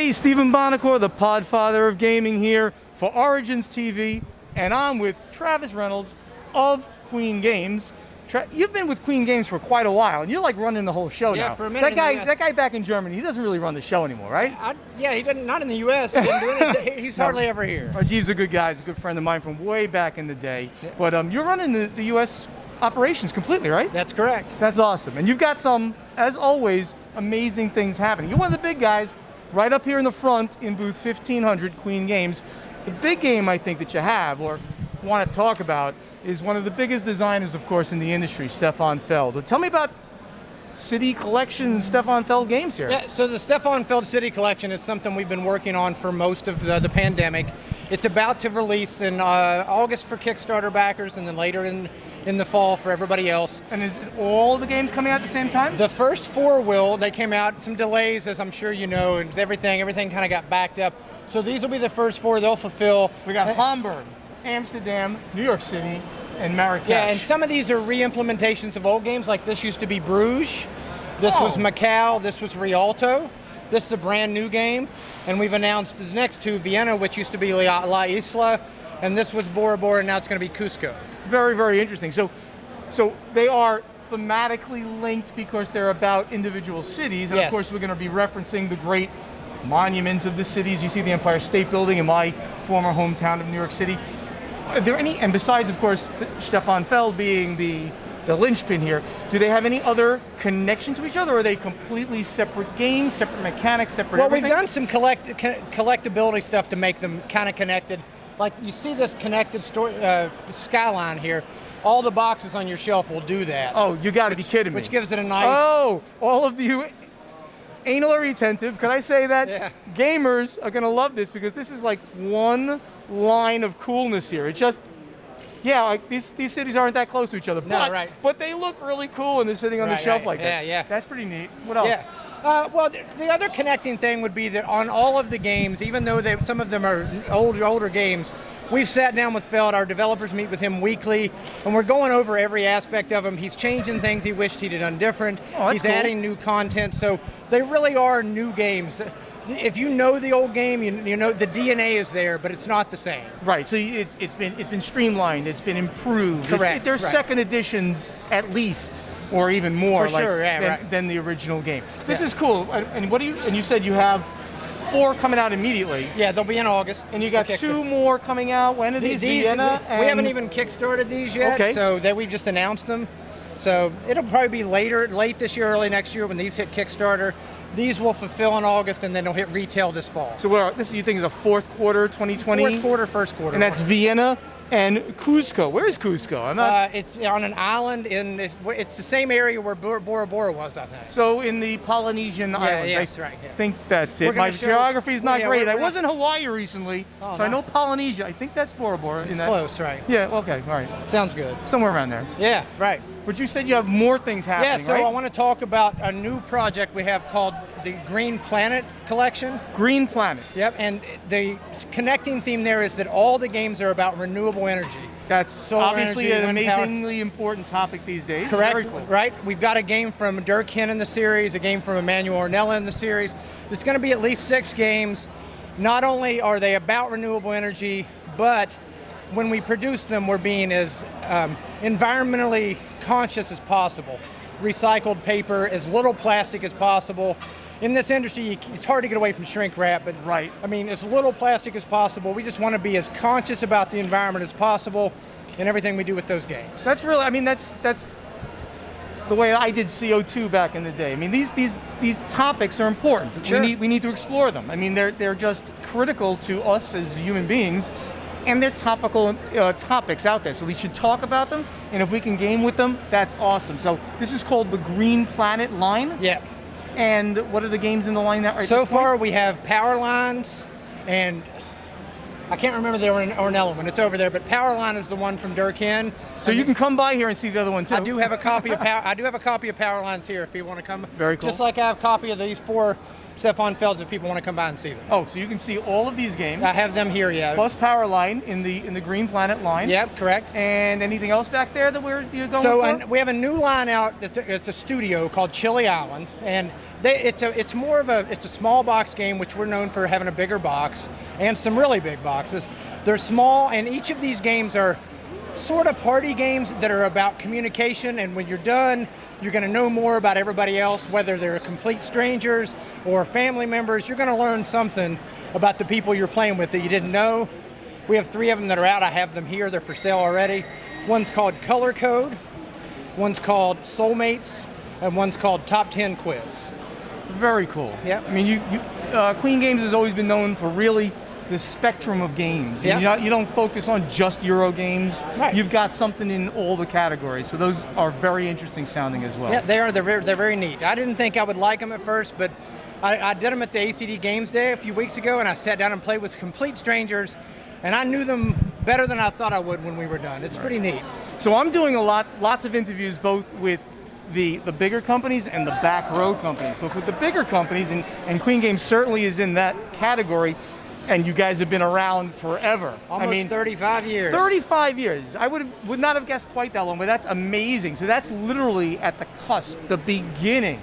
Hey, Stephen Bonacore, the Podfather of gaming here for OriginsTV, and I'm with Travis Reynolds of Queen Games. You've been with Queen Games for quite a while, and you're like running the whole show now. Yeah, for a minute. That guy back in Germany, he doesn't really run the show anymore, right? Yeah, he doesn't. Not in the U.S. He didn't do anything. He's hardly ever here. Rajeev's a good guy. He's a good friend of mine from way back in the day. Yeah. But you're running the U.S. operations completely, right? That's correct. That's awesome. And you've got some, as always, amazing things happening. You're one of the big guys right up here in the front in booth 1500 Queen Games. The big game I think that you have, or want to talk about, is one of the biggest designers, of course, in the industry, Stefan Feld. Tell me about City Collection Stefan Feld games here. Yeah, so the Stefan Feld City Collection is something we've been working on for most of the pandemic. It's about to release in August for Kickstarter backers, and then later in the fall for everybody else. And is it all the games coming out at the same time? The first four will. They came out, some delays, as I'm sure you know, and everything kind of got backed up. So these will be the first four they'll fulfill. We got Hamburg, Amsterdam, New York City, and Marrakesh. Yeah, and some of these are re-implementations of old games, like this used to be Bruges, this was Macau, this was Rialto. This is a brand new game, and we've announced the next two, Vienna, which used to be La Isla, and this was Bora Bora, and now it's going to be Cusco. Very, very interesting. So they are thematically linked because they're about individual cities, and yes. Of course we're going to be referencing the great monuments of the cities. You see the Empire State Building in my former hometown of New York City. Are there any, and besides, of course, Stefan Feld being the linchpin here, do they have any other connection to each other, or are they completely separate games, separate mechanics, separate everything? We've done some collectability stuff to make them kind of connected. Like you see this connected skyline here. All the boxes on your shelf will do that. Oh, you got to be kidding me. Which gives it a nice... Oh, all of you anal or retentive, can I say that? Yeah. Gamers are going to love this because this is like one line of coolness here. It just, yeah, like these cities aren't that close to each other, but they look really cool when they're sitting on the shelf like that. Yeah. That's pretty neat. What else? Yeah. Well, the other connecting thing would be that on all of the games, even though some of them are older games, we've sat down with Feld, our developers meet with him weekly, and we're going over every aspect of them. He's changing things he wished he'd done different. He's adding new content, so they really are new games. If you know the old game, you know the DNA is there, but it's not the same. Right. So it's been streamlined. It's been improved. Correct. There's second editions at least, or even more, for sure, than the original game. This is cool. And you said you have 4 coming out immediately. Yeah, they'll be in August. And you got 2 more coming out. When are these? Vienna. We haven't even kickstarted these yet. Okay. So we just announced them. So it'll probably be late this year, early next year when these hit Kickstarter. These will fulfill in August, and then they'll hit retail this fall. So this you think is a fourth quarter 2020? Fourth quarter, first quarter. And that's Vienna and Cusco. Where is Cusco? It's on an island it's the same area where Bora Bora was, I think. So in the Polynesian islands. Yes, right. Yeah. I think that's it. My geography is not great. I was in Hawaii recently, so I know Polynesia. I think that's Bora Bora. It's close, right? Yeah, okay, all right. Sounds good. Somewhere around there. Yeah, right. But you said you have more things happening, right? Yeah, so I want to talk about a new project we have called the Green Planet Collection. Green Planet. Yep, and the connecting theme there is that all the games are about renewable energy. That's solar obviously energy, an amazingly important topic these days. Correct, Very cool. Right? We've got a game from Dirk Hinn in the series, a game from Emmanuel Ornella in the series. There's going to be at least 6 games. Not only are they about renewable energy, but when we produce them, we're being as environmentally conscious as possible. Recycled paper, as little plastic as possible. In this industry, it's hard to get away from shrink wrap, but I mean, as little plastic as possible. We just want to be as conscious about the environment as possible in everything we do with those games. That's really, I mean, that's the way I did CO2 back in the day. I mean, these topics are important. Sure. We need to explore them. I mean, they're just critical to us as human beings, and they're topical topics out there. So we should talk about them, and if we can game with them, that's awesome. So this is called the Green Planet line. Yeah. And what are the games in the line that so far we have Power Lines, and I can't remember the Ornella one. It's over there, but Power Line is the one from Dirk Hinn. So you can come by here and see the other one too. I do have a copy of Power Lines here if people want to come. Very cool. Just like I have a copy of these 4 Stefan Felds if people want to come by and see them. Oh, so you can see all of these games. I have them here, yeah. Plus Power Line in the Green Planet line. Yep, correct. And anything else back there that you're going So for? we have a new line out. It's a studio called Chili Island, and it's a small box game, which we're known for having a bigger box and some really big boxes. They're small, and each of these games are sort of party games that are about communication, and when you're done, you're going to know more about everybody else, whether they're complete strangers or family members. You're going to learn something about the people you're playing with that you didn't know. We have 3 of them that are out. I have them here. They're for sale already. One's called Color Code, one's called Soulmates, and one's called Top 10 Quiz. Very cool. Yeah. I mean, Queen Games has always been known for really the spectrum of games. Yeah. You don't focus on just Euro games. Right. You've got something in all the categories. So those are very interesting sounding as well. Yeah, they are. They're very neat. I didn't think I would like them at first, but I did them at the ACD Games Day a few weeks ago, and I sat down and played with complete strangers, and I knew them better than I thought I would when we were done. It's pretty neat. So I'm doing lots of interviews both with the bigger companies and the back row companies. But with the bigger companies, and Queen Games certainly is in that category, and you guys have been around forever. Almost 35 years. 35 years. I would not have guessed quite that long, but that's amazing. So that's literally at the cusp, the beginning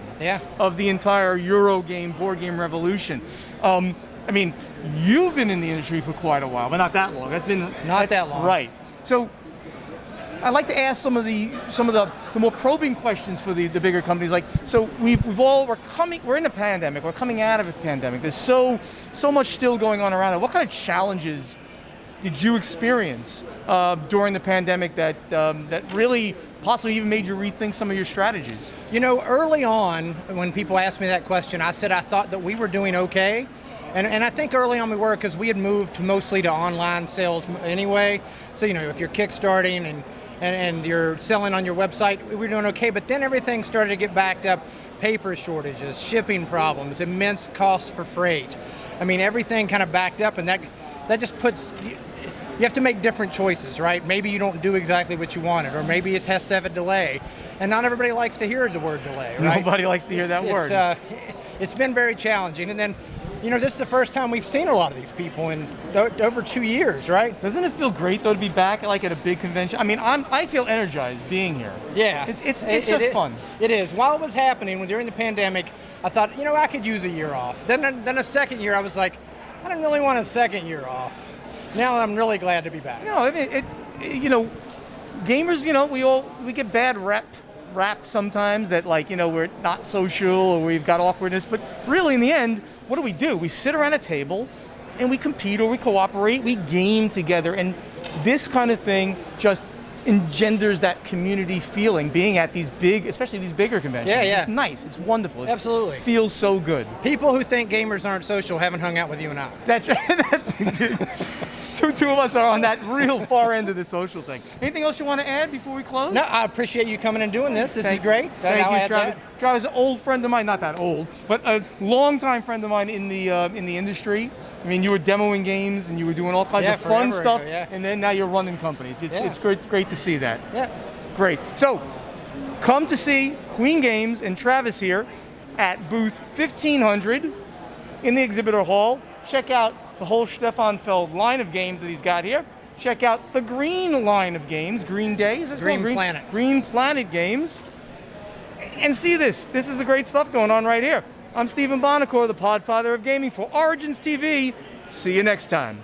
of the entire Euro game, board game revolution. I mean, you've been in the industry for quite a while, but not that long. That's that long. Right. So I'd like to ask some of the more probing questions for the bigger companies. Like, so we're in a pandemic. We're coming out of a pandemic. There's so much still going on around it. What kind of challenges did you experience during the pandemic that really possibly even made you rethink some of your strategies? You know, early on, when people asked me that question, I said I thought that we were doing okay. And I think early on we were, because we had moved mostly to online sales anyway. So, you know, if you're kickstarting and you're selling on your website, we were doing okay. But then everything started to get backed up. Paper shortages, shipping problems, immense costs for freight. I mean, everything kind of backed up, and that just puts, you have to make different choices, right? Maybe you don't do exactly what you wanted, or maybe it has to have a delay. And not everybody likes to hear the word delay, right? Nobody likes to hear that word. It's been very challenging. And then, you know, this is the first time we've seen a lot of these people in over 2 years, right? Doesn't it feel great though to be back like at a big convention? I mean, I feel energized being here. Yeah, it's just fun. It is. While it was happening, during the pandemic, I thought, you know, I could use a year off. Then a second year, I was like, I don't really want a second year off. Now I'm really glad to be back. No, you know, gamers, you know, we get bad rap sometimes that, like, you know, we're not social or we've got awkwardness, but really in the end, what do? We sit around a table and we compete or we cooperate, we game together, and this kind of thing just engenders that community feeling, being at these big, especially these bigger conventions. Yeah. It's nice, it's wonderful. Absolutely. It feels so good. People who think gamers aren't social haven't hung out with you and I. That's right. Two of us are on that real far end of the social thing. Anything else you want to add before we close? No, I appreciate you coming and doing this. This is great. Thank you, Travis. Travis, an old friend of mine, not that old, but a longtime friend of mine in the industry. I mean, you were demoing games and you were doing all kinds of fun stuff, and then now you're running companies. It's great to see that. Yeah. Great. So, come to see Queen Games and Travis here at booth 1500 in the exhibitor hall. Check out the whole Stefan Feld line of games that he's got here. Check out the green line of games, Green Day, is this Green called? Planet. Green Planet games. And see this. This is the great stuff going on right here. I'm Stephen Bonacore, the Podfather of Gaming for Origins TV. See you next time.